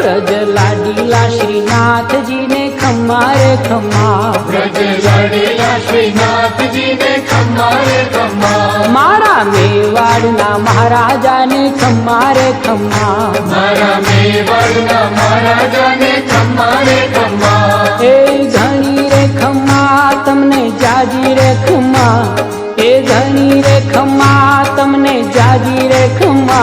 व्रज लाडीला श्रीनाथ जी ने खम्मा रे खम्मा, व्रज लाडीला श्रीनाथ जी ने खम्मा रे खम्मा, मारा मेवाड़ना महाराजा ने खम्मा रे खम्मा, मारा मेवाड़ना महाराजा ने खम्मा रे खम्मा, ए धनी रे खम्मा तमने जाजी रे खम्मा, ए धनी रे खम्मा तमने जाजी रे खम्मा,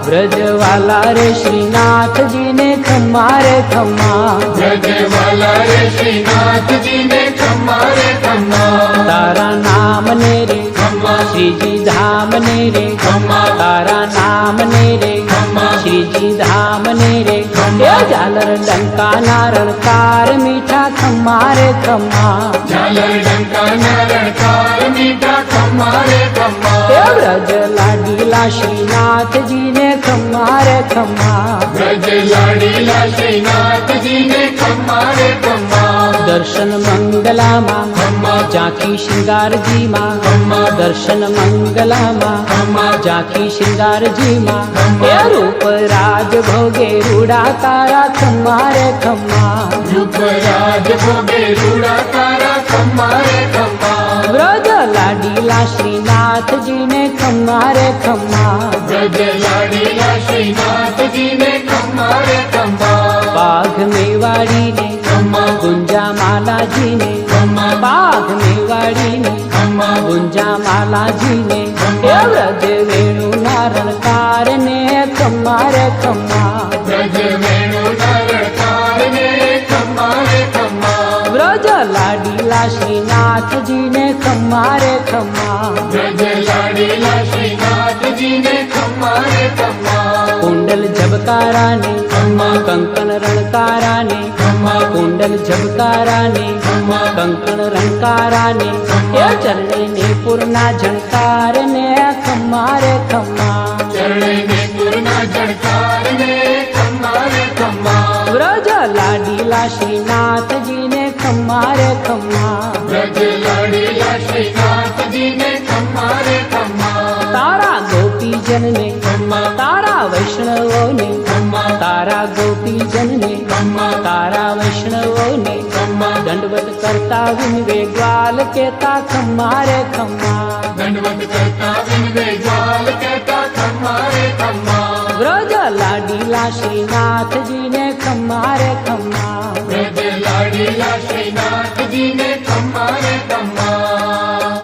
ब्रजवाला रे श्रीनाथ जी ने खम्मा रे खम्मा, ब्रजवाला रे श्रीनाथ जी ने खम्मा रे खम्मा, तारा नाम ने रे खम्मा, श्री जी धाम ने रे खम्मा, तारा नाम ने रे खम्मा, श्री जी धाम ने रे ये झालर डंका नारणकार मीठा खम्मा रे खम्मा, झालर डंका नारणकार मीठा खम्मा रे खम्मा, ये ब्रज लाडीला श्रीनाथ जी ने खम्मा रे खम्मा, ब्रज लाडीला श्रीनाथ जी ने खम्मा रे खम्मा, दर्शन मंगला माँ खम्मा, झांकी श्रृंगार जी माँ, खम्मा, दर्शन मंगला माँ खम्मा, झांकी श्रृंगार जी माँ, खम्मा, ये रूप राज भोगे रूड़ा तारा खम्मा रे खम्मा, रूप राज भोगे रूड़ा तारा खम्मा रे खम्मा, ब्रज लाडीला श्रीनाथ जी ने खम्मा रे खम्मा, ब्रज लाडीला श्रीनाथ जी ने खम्मा रे खम्मा, बाघ मेवाड़ी ने खम्मा, गुंजा माला जी ने, खम्मा, बाघ मेवाड़ी ने खम्मा, गुंजा माला जी ने, ये ब्रज वेणु नारणकार ने खम्मा रे खम्मा, ब्रज वेणु नारणकार ने खम्मा रे खम्मा, ब्रज लाडीला श्रीनाथ जी ने खम्मा रे खम्मा, ब्रज लाडीला श्रीनाथ जी ने खम्मा रे खम्मा, कुंडल झबकारा ने खम्मा, कंकन रणकारा ने, खम्मा, कुंडल झबकारा ने खम्मा, कंकन रणकारा ने, ये चरणे ने पूर्णा झणकार ने खम्मा रे खम्मा, चरणे ने पूर्णा झणकार ने खम्मा रे खम्मा, ब्रज लाडीला श्रीनाथ जी ने खम्मा रे खम्मा, ब्रज लाडीला श्रीनाथ जी ने खम्मा रे खम्मा, तारा गोपी जन ने खम्मा, तारा वैष्णवों ने, खम्मा, तारा गोपी जन ने खम्मा, तारा वैष्णवों ने, खम्मा, दंडवत करता विनवे ग्वाल कहता खम्मा रे खम्मा, दंडवत करता विनवे ज्वाल कहता खम्मा रे खम्मा, ब्रज लाडीला श्रीनाथ जी ने खम्मा रे खम्मा, ब्रज लाडीला श्रीनाथ जी ने खम्मा रे